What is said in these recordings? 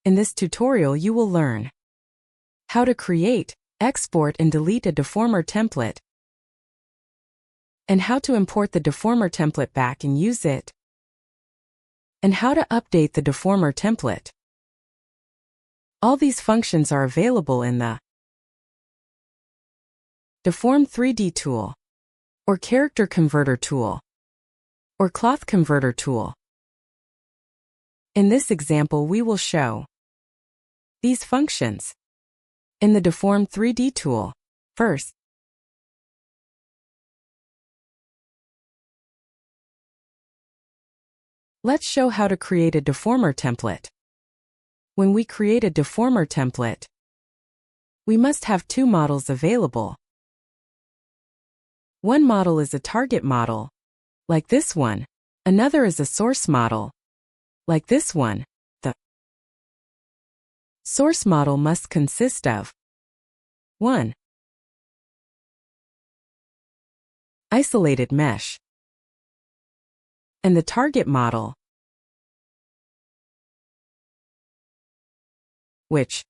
In this tutorial you will learn how to create, export and delete a deformer template, and how to import the deformer template back and use it, and how to update the deformer template. All these functions are available in the Deform 3D tool, or Character Converter tool, or Cloth Converter tool. In this example we will show these functions in the Deform 3D tool. First, let's show how to create a deformer template. When we create a deformer template, we must have two models available. One model is a target model, like this one. Another is a source model, like this one. The source model must consist of 1. Isolated mesh, and the target model, which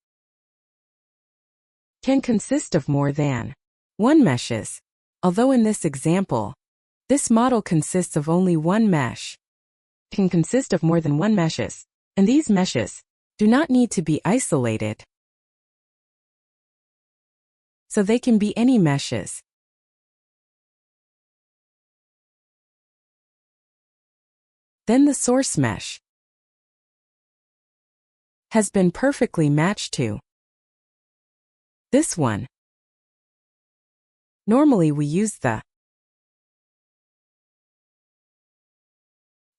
can consist of more than 1 meshes. Although in this example, this model consists of only one mesh, it can consist of more than 1 meshes, and these meshes do not need to be isolated, so they can be any meshes. Then the source mesh has been perfectly matched to this one. Normally we use the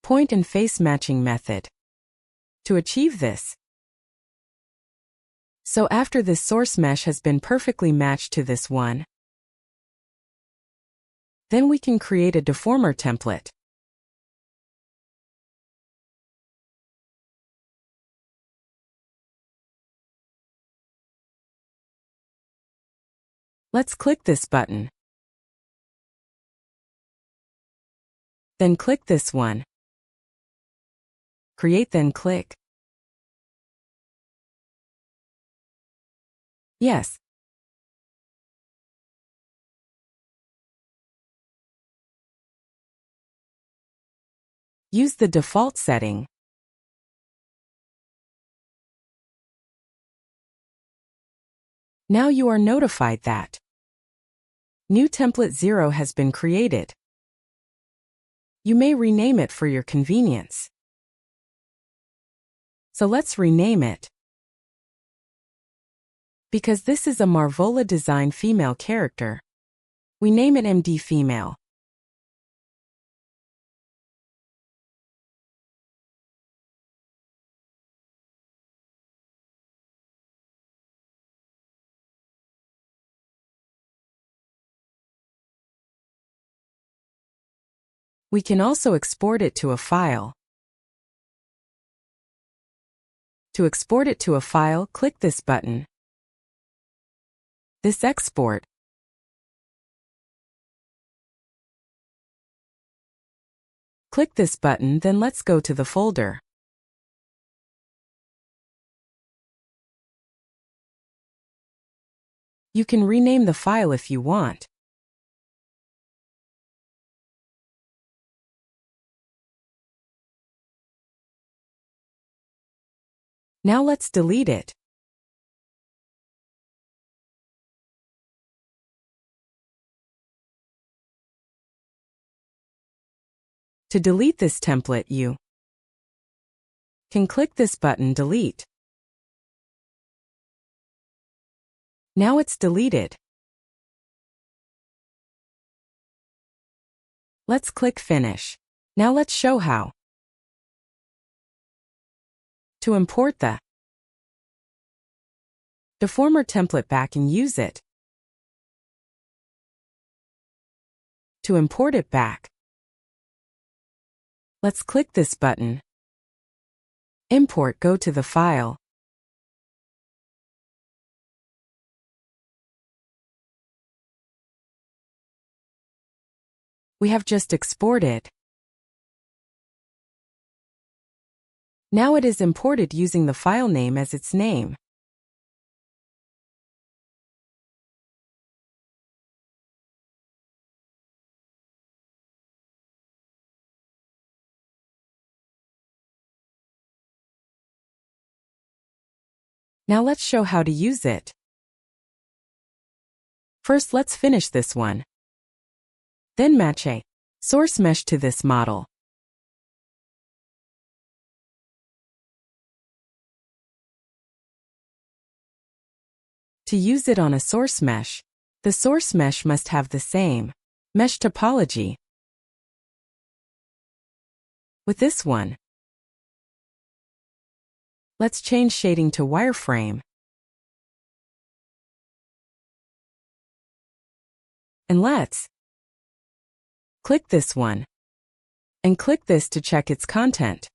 point and face matching method to achieve this. So after this source mesh has been perfectly matched to this one, then we can create a deformer template. Let's click this button. Then click this one. Create, then click Yes. Use the default setting. Now you are notified that new template 0 has been created. You may rename it for your convenience. So let's rename it. Because this is a Marvola design female character, we name it MD Female. We can also export it to a file. To export it to a file, click this button. This export. Click this button, then let's go to the folder. You can rename the file if you want. Now let's delete it. To delete this template, you can click this button, Delete. Now it's deleted. Let's click Finish. Now let's show how to import the deformer template back and use it. To import it back, let's click this button. Import, go to the file. We have just exported. Now it is imported using the file name as its name. Now let's show how to use it. First, let's finish this one. Then match a source mesh to this model. To use it on a source mesh, the source mesh must have the same mesh topology. With this one, let's change shading to wireframe. And let's click this one. And click this to check its content.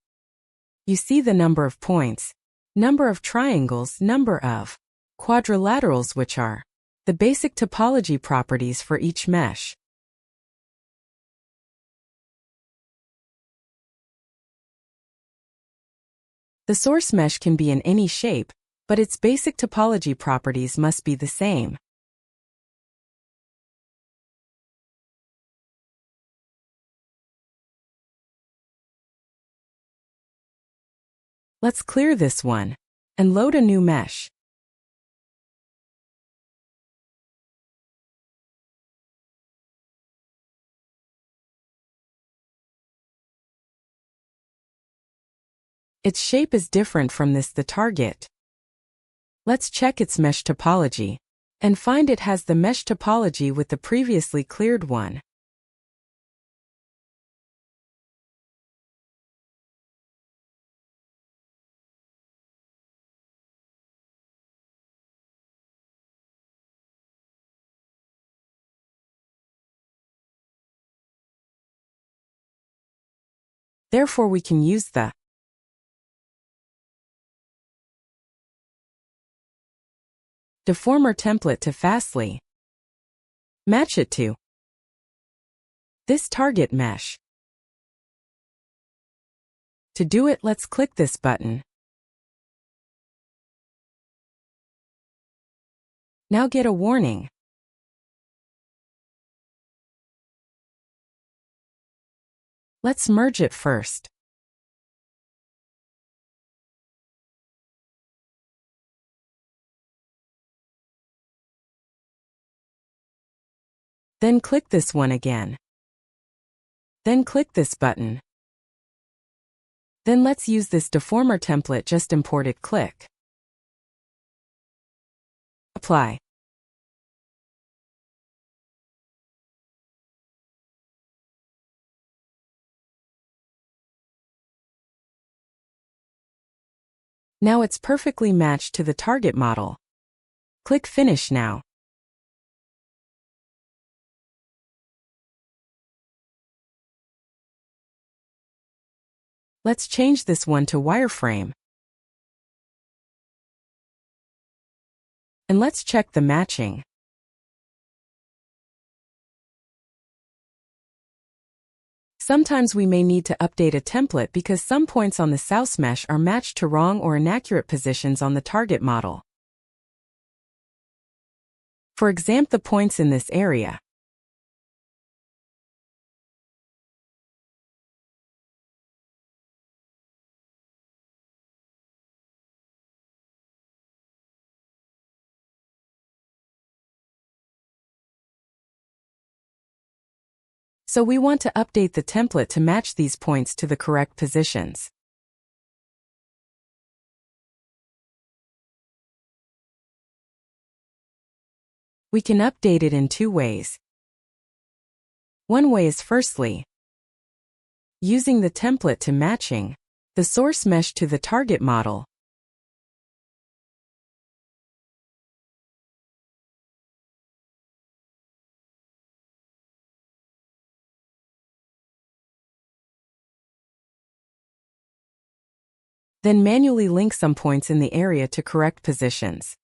You see the number of points, number of triangles, number of quadrilaterals, which are the basic topology properties for each mesh. The source mesh can be in any shape, but its basic topology properties must be the same. Let's clear this one and load a new mesh. Its shape is different from the target. Let's check its mesh topology and find it has the mesh topology with the previously cleared one. Therefore, we can use the Deformer template to fastly match it to this target mesh. To do it, let's click this button. Now get a warning. Let's merge it first. Then click this one again. Then click this button. Then let's use this Deformer template just imported. Click Apply. Now it's perfectly matched to the target model. Click Finish now. Let's change this one to wireframe. And let's check the matching. Sometimes we may need to update a template because some points on the source mesh are matched to wrong or inaccurate positions on the target model. For example, the points in this area. So we want to update the template to match these points to the correct positions. We can update it in two ways. One way is firstly, using the template to matching the source mesh to the target model. Then manually link some points in the area to correct positions.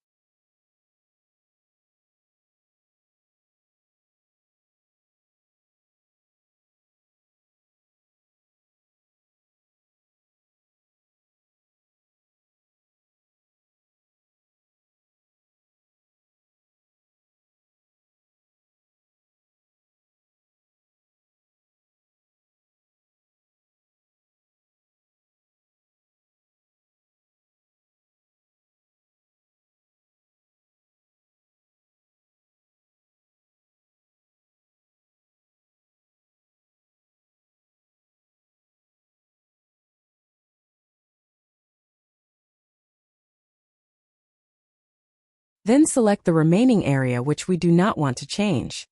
Then select the remaining area which we do not want to change.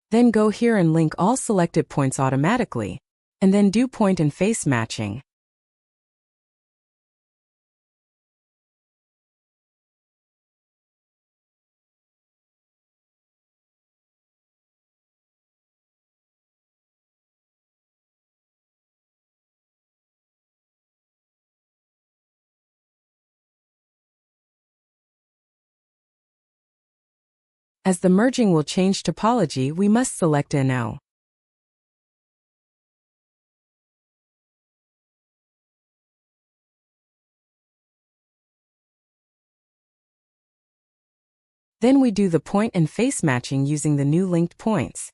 Then go here and link all selected points automatically, and then do point and face matching. As the merging will change topology, we must select NO. Then we do the point and face matching using the new linked points.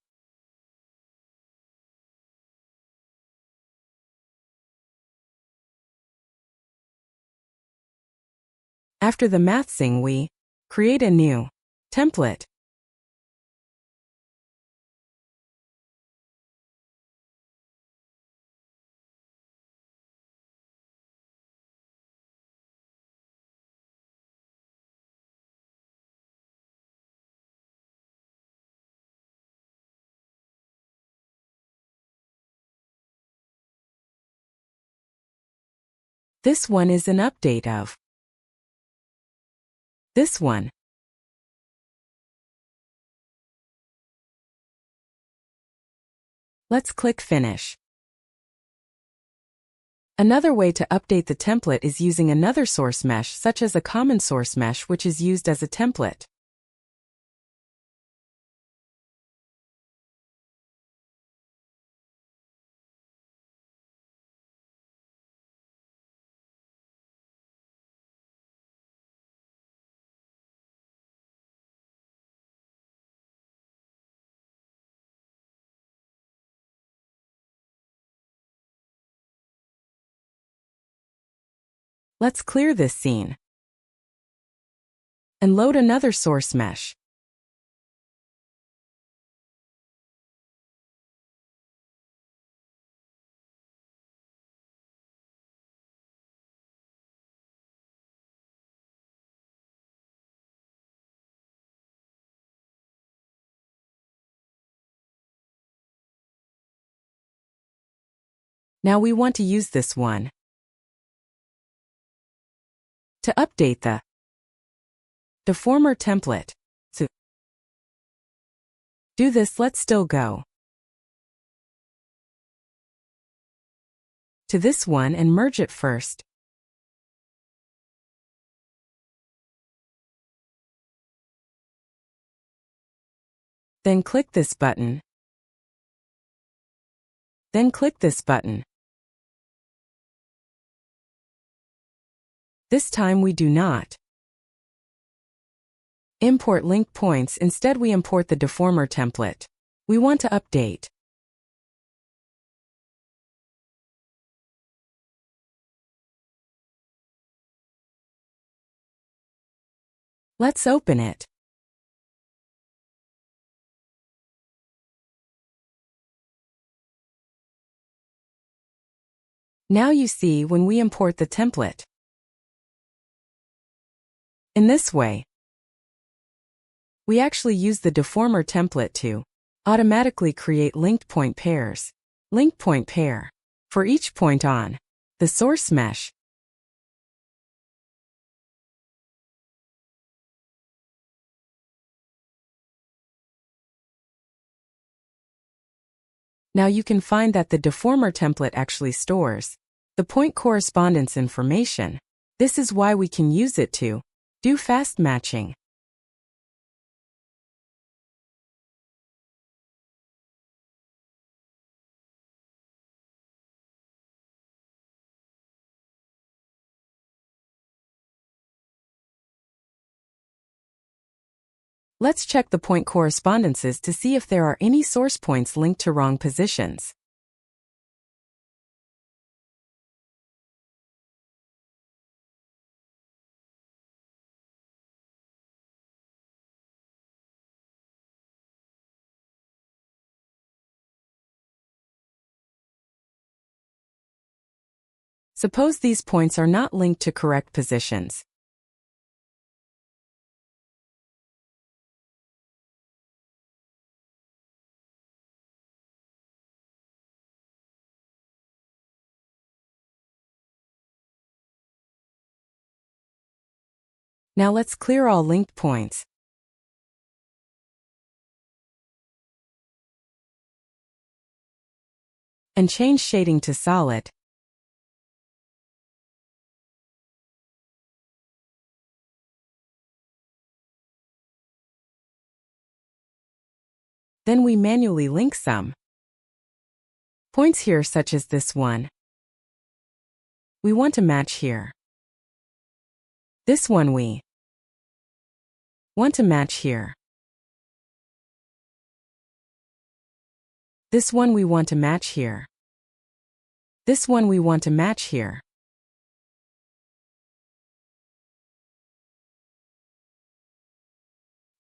After the mathsing, we create a new template. This one is an update of this one. Let's click Finish. Another way to update the template is using another source mesh, such as a common source mesh, which is used as a template. Let's clear this scene and load another source mesh. Now we want to use this one to update the Deformer template. To do this, let's still go to this one and merge it first. Then click this button. Then click this button. This time we do not import link points, instead we import the Deformer template. We want to update. Let's open it. Now you see when we import the template. In this way, we actually use the Deformer template to automatically create linked point pairs. Link point pair for each point on the source mesh. Now you can find that the Deformer template actually stores the point correspondence information. This is why we can use it to do fast matching. Let's check the point correspondences to see if there are any source points linked to wrong positions. Suppose these points are not linked to correct positions. Now let's clear all linked points. And change shading to solid. Then we manually link some points here, such as this one. We want to match here. This one we want to match here. This one we want to match here. This one we want to match here.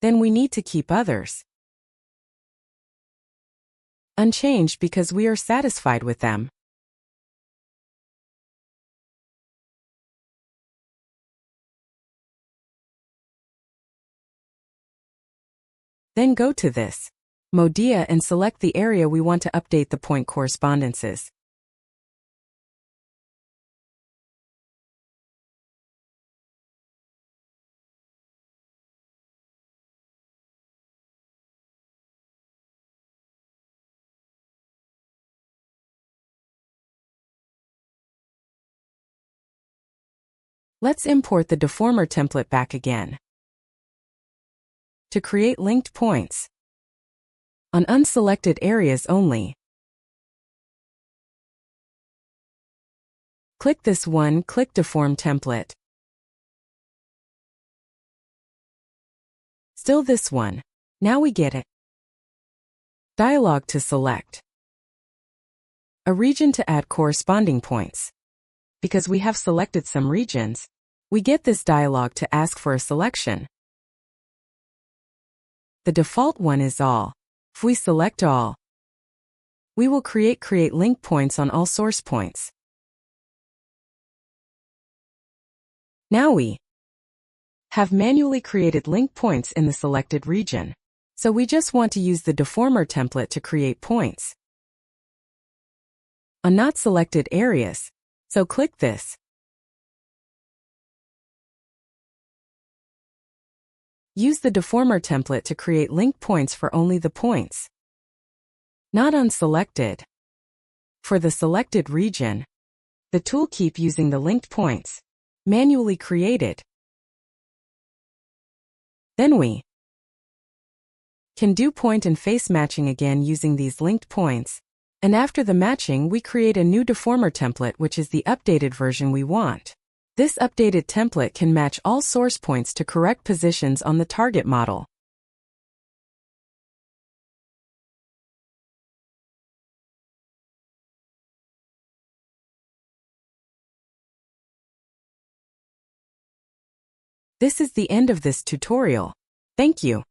Then we need to keep others unchanged because we are satisfied with them. Then go to this Modia and select the area we want to update the point correspondences. Let's import the Deformer template back again. To create linked points on unselected areas only, click this one, click Deform Template. Still this one. Now we get it. Dialog to select a region to add corresponding points. Because we have selected some regions, we get this dialog to ask for a selection. The default one is all. If we select all, we will create link points on all source points. Now we have manually created link points in the selected region. So we just want to use the Deformer template to create points on not selected areas. So click this. Use the Deformer template to create link points for only the points not unselected. For the selected region, the tool keep using the linked points manually created. Then we can do point and face matching again using these linked points, and after the matching we create a new Deformer template, which is the updated version we want. This updated template can match all source points to correct positions on the target model. This is the end of this tutorial. Thank you.